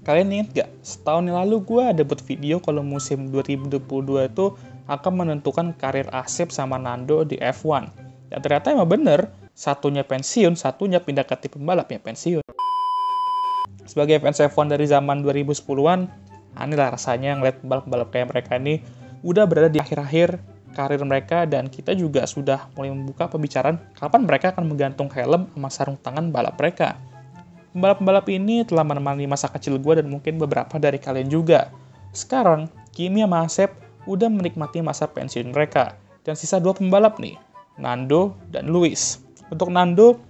Kalian ingat gak? Setahun yang lalu gue ada buat video kalau musim 2022 itu akan menentukan karir Asep sama Nando di F1. Dan ternyata emang bener, satunya pensiun, satunya pindah ke tim pembalap ya pensiun. Sebagai fans F1 dari zaman 2010-an, aneh lah rasanya ngeliat pembalap-pembalap kayak mereka ini udah berada di akhir-akhir karir mereka, dan kita juga sudah mulai membuka pembicaraan kapan mereka akan menggantung helm sama sarung tangan balap mereka. Pembalap-pembalap ini telah menemani masa kecil gue dan mungkin beberapa dari kalian juga. Sekarang, Kimi sama Asep udah menikmati masa pensiun mereka. Dan sisa 2 pembalap nih, Nando dan Lewis. Untuk Nando,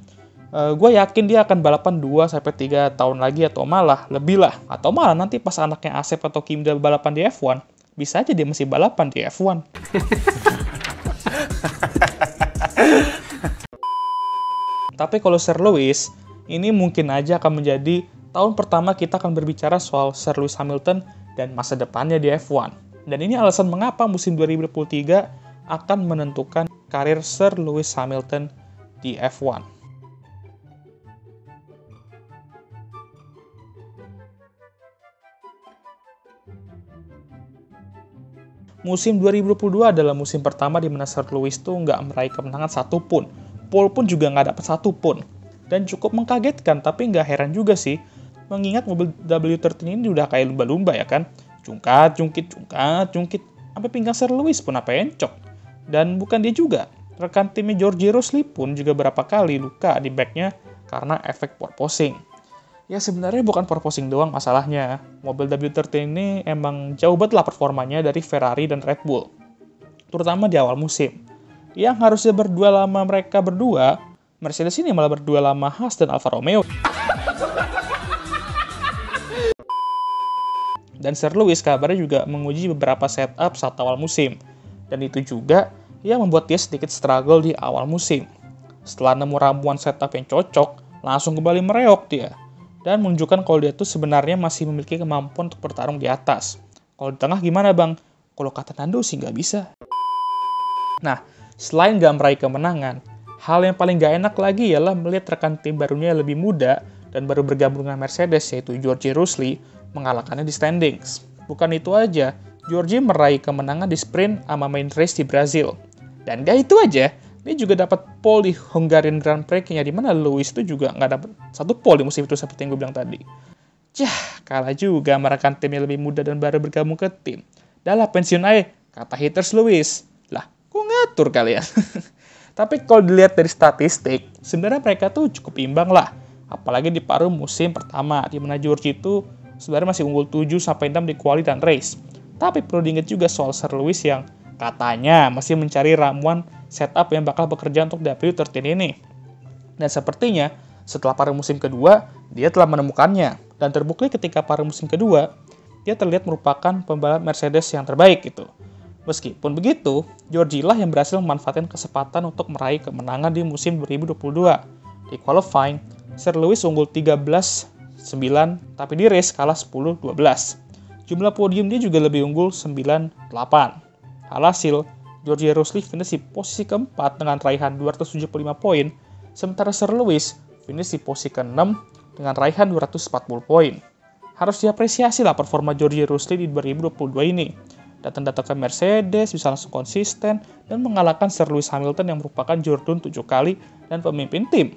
gue yakin dia akan balapan 2-3 tahun lagi atau malah lebih lah. Atau malah nanti pas anaknya Asep atau Kimi udah balapan di F1, bisa aja dia masih balapan di F1. Tapi kalau Sir Lewis, ini mungkin aja akan menjadi tahun pertama kita akan berbicara soal Sir Lewis Hamilton dan masa depannya di F1. Dan ini alasan mengapa musim 2023 akan menentukan karir Sir Lewis Hamilton di F1. Musim 2022 adalah musim pertama di mana Sir Lewis tuh nggak meraih kemenangan satupun. Pole pun juga nggak dapat satupun. Dan cukup mengkagetkan, tapi nggak heran juga sih. Mengingat mobil W13 ini udah kayak lumba-lumba ya kan. Cungkat, cungkit. Sampai pinggang Sir Lewis pun apa encok. Dan bukan dia juga. Rekan timnya George Russell pun juga berapa kali luka di backnya karena efek porpoising. Ya sebenarnya bukan porpoising doang masalahnya. Mobil W13 ini emang jauh banget lah performanya dari Ferrari dan Red Bull. Terutama di awal musim. Yang harusnya berdua lama mereka berdua, Mercedes ini malah berdua lama Haas dan Alfa Romeo. Dan Sir Lewis kabarnya juga menguji beberapa setup saat awal musim. Dan itu juga yang membuat dia sedikit struggle di awal musim. Setelah nemu ramuan setup yang cocok, langsung kembali mereok dia. Dan menunjukkan kalau dia tuh sebenarnya masih memiliki kemampuan untuk bertarung di atas. Kalau di tengah gimana bang? Kalau kata Nando sih nggak bisa. Nah, selain nggak meraih kemenangan, hal yang paling gak enak lagi ialah melihat rekan tim barunya yang lebih muda dan baru bergabung dengan Mercedes, yaitu George Russell, mengalahkannya di standings. Bukan itu aja, George meraih kemenangan di sprint sama main race di Brazil. Dan gak itu aja, dia juga dapat pole di Hungarian Grand Prix, yang dimana Lewis itu juga nggak dapat satu pole di musim itu seperti yang gue bilang tadi. Kalah juga sama rekan tim yang lebih muda dan baru bergabung ke tim. Dahlah pensiun aja, kata haters Lewis. Lah, kok ngatur kalian? Tapi kalau dilihat dari statistik, sebenarnya mereka tuh cukup imbang lah. Apalagi di paruh musim pertama, di mana George itu sebenarnya masih unggul 7-6 di quali dan race. Tapi perlu diingat juga soal Sir Lewis yang katanya masih mencari ramuan setup yang bakal bekerja untuk W13 ini. Dan sepertinya, setelah paruh musim kedua, dia telah menemukannya. Dan terbukti ketika paruh musim kedua, dia terlihat merupakan pembalap Mercedes yang terbaik gitu. Meskipun begitu, George lah yang berhasil memanfaatkan kesempatan untuk meraih kemenangan di musim 2022. Di qualifying, Sir Lewis unggul 13-9, tapi di race kalah 10-12. Jumlah podium dia juga lebih unggul 9-8. Alhasil, George Russell finish di posisi keempat dengan raihan 275 poin, sementara Sir Lewis finish di posisi ke-6 dengan raihan 240 poin. Harus diapresiasi lah performa George Russell di 2022 ini. Datang-datang ke Mercedes bisa langsung konsisten dan mengalahkan Sir Lewis Hamilton yang merupakan jurdun 7 kali dan pemimpin tim.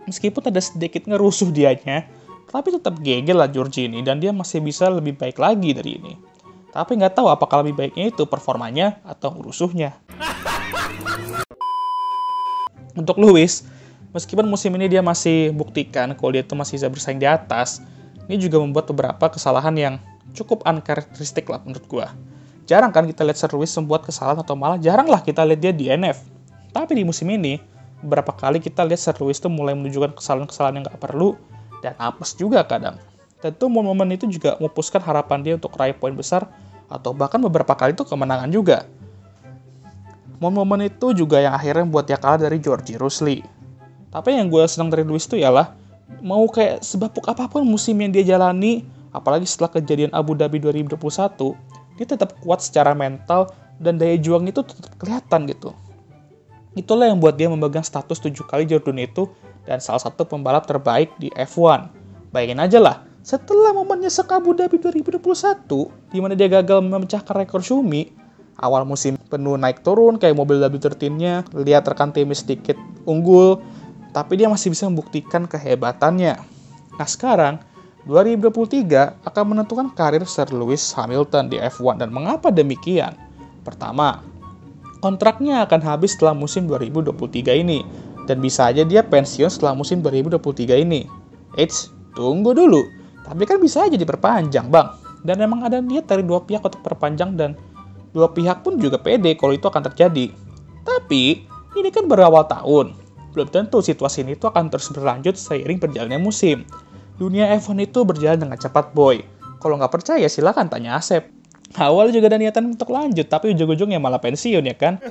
Meskipun ada sedikit ngerusuh dianya, tapi tetap gegel lah George ini dan dia masih bisa lebih baik lagi dari ini. Tapi nggak tahu apakah lebih baiknya itu performanya atau rusuhnya. Untuk Lewis, meskipun musim ini dia masih buktikan kalau dia itu masih bisa bersaing di atas, ini juga membuat beberapa kesalahan yang cukup unkarakteristik lah menurut gua. Jarang kan kita lihat Sir Lewis membuat kesalahan atau malah jarang lah kita lihat dia DNF. Tapi di musim ini, beberapa kali kita lihat Sir Lewis tuh mulai menunjukkan kesalahan-kesalahan yang nggak perlu dan apes juga kadang. Tentu momen-momen itu juga memupuskan harapan dia untuk raih poin besar atau bahkan beberapa kali itu kemenangan juga. Momen-momen itu juga yang akhirnya membuat dia kalah dari George Russell. Tapi yang gue senang dari Lewis itu ialah mau kayak sebapuk apapun musim yang dia jalani, apalagi setelah kejadian Abu Dhabi 2021, dia tetap kuat secara mental dan daya juang itu tetap kelihatan gitu. Itulah yang buat dia memegang status 7 kali jurdun itu dan salah satu pembalap terbaik di F1. Bayangin aja lah, Setelah momennya Abu Dhabi 2021, di mana dia gagal memecahkan rekor Shumi, awal musim penuh naik turun kayak mobil W13-nya, lihat rekan timnya sedikit unggul, tapi dia masih bisa membuktikan kehebatannya. Nah sekarang, 2023 akan menentukan karir Sir Lewis Hamilton di F1 dan mengapa demikian? Pertama, kontraknya akan habis setelah musim 2023 ini dan bisa aja dia pensiun setelah musim 2023 ini. Eits, tunggu dulu. Tapi kan bisa aja diperpanjang, Bang. Dan memang ada niat dari dua pihak untuk perpanjang dan dua pihak pun juga pede kalau itu akan terjadi. Tapi, ini kan baru awal tahun. Belum tentu situasi ini tuh akan terus berlanjut seiring berjalannya musim. Dunia F1 itu berjalan dengan cepat, boy. Kalau nggak percaya, silakan tanya Asep. Awal juga ada niatan untuk lanjut, tapi ujung-ujungnya malah pensiun, ya kan?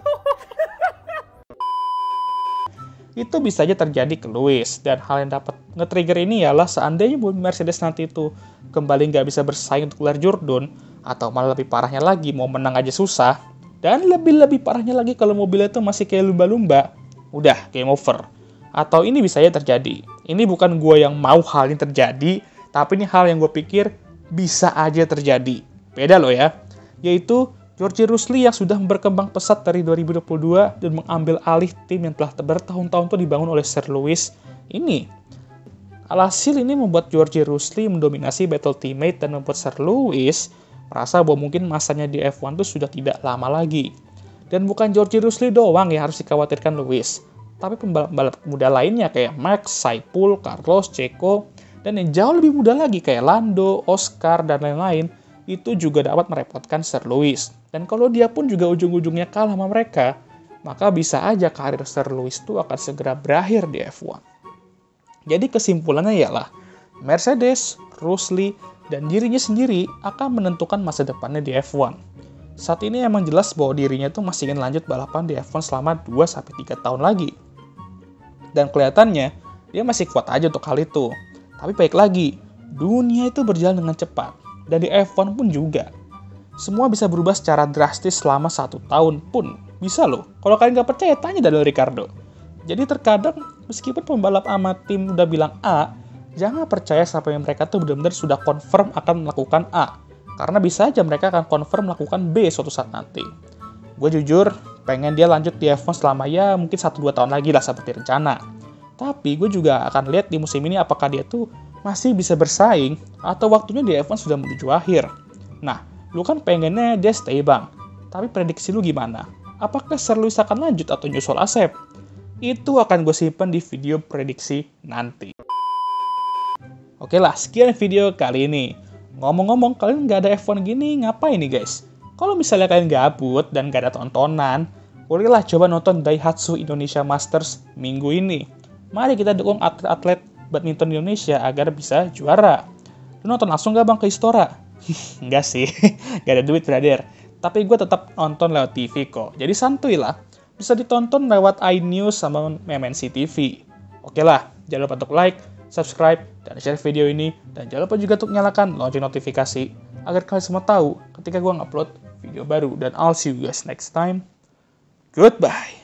Itu bisa aja terjadi ke Lewis. Dan hal yang dapat nge-trigger ini ialah seandainya Mercedes nanti itu kembali nggak bisa bersaing untuk gelar Jordan, atau malah lebih parahnya lagi, mau menang aja susah, dan lebih parahnya lagi kalau mobilnya itu masih kayak lumba-lumba, udah, game over. Atau ini bisa aja terjadi. Ini bukan gue yang mau hal ini terjadi, tapi ini hal yang gue pikir bisa aja terjadi. Beda loh ya. Yaitu George Russell yang sudah berkembang pesat dari 2022 dan mengambil alih tim yang telah bertahun-tahun itu dibangun oleh Sir Lewis ini. Alhasil ini membuat George Russell mendominasi battle teammate dan membuat Sir Lewis merasa bahwa mungkin masanya di F1 itu sudah tidak lama lagi. Dan bukan George Russell doang yang harus dikhawatirkan Lewis, tapi pembalap muda lainnya kayak Max, Saipul, Carlos, Checo, dan yang jauh lebih muda lagi kayak Lando, Oscar, dan lain-lain, itu juga dapat merepotkan Sir Lewis. Dan kalau dia pun juga ujung-ujungnya kalah sama mereka, maka bisa aja karir Sir Lewis itu akan segera berakhir di F1. Jadi kesimpulannya ialah, Mercedes, Russell, dan dirinya sendiri akan menentukan masa depannya di F1. Saat ini emang jelas bahwa dirinya tuh masih ingin lanjut balapan di F1 selama 2-3 tahun lagi. Dan kelihatannya, dia masih kuat aja untuk hal itu. Tapi baik lagi, dunia itu berjalan dengan cepat. Dan di F1 pun juga. Semua bisa berubah secara drastis selama 1 tahun pun. Bisa loh. Kalau kalian nggak percaya, tanya Daniel Ricciardo. Jadi terkadang, meskipun pembalap sama tim udah bilang A, jangan percaya sampai mereka tuh benar-benar sudah confirm akan melakukan A. Karena bisa aja mereka akan confirm melakukan B suatu saat nanti. Gue jujur, pengen dia lanjut di F1 selama ya mungkin 1-2 tahun lagi lah seperti rencana. Tapi gue juga akan lihat di musim ini apakah dia tuh masih bisa bersaing, atau waktunya di F1 sudah menuju akhir. Nah, lu kan pengennya dia stay, Bang. Tapi prediksi lu gimana? Apakah Sir Lewis akan lanjut atau nyusul Asep? Itu akan gue simpan di video prediksi nanti. Oke lah, sekian video kali ini. Ngomong-ngomong, kalian nggak ada F1 gini, ngapain nih guys? Kalau misalnya kalian gabut dan nggak ada tontonan, bolehlah coba nonton Daihatsu Indonesia Masters minggu ini. Mari kita dukung atlet-atlet badminton Indonesia agar bisa juara. Lu nonton langsung gak bang ke Istora? Enggak sih, gak ada duit brother. Tapi gue tetap nonton lewat TV kok. Jadi santuy lah. Bisa ditonton lewat iNews sama MNC TV. Oke lah, jangan lupa untuk like, subscribe, dan share video ini. Dan jangan lupa juga untuk nyalakan lonceng notifikasi agar kalian semua tahu ketika gue ngupload video baru. Dan I'll see you guys next time. Goodbye.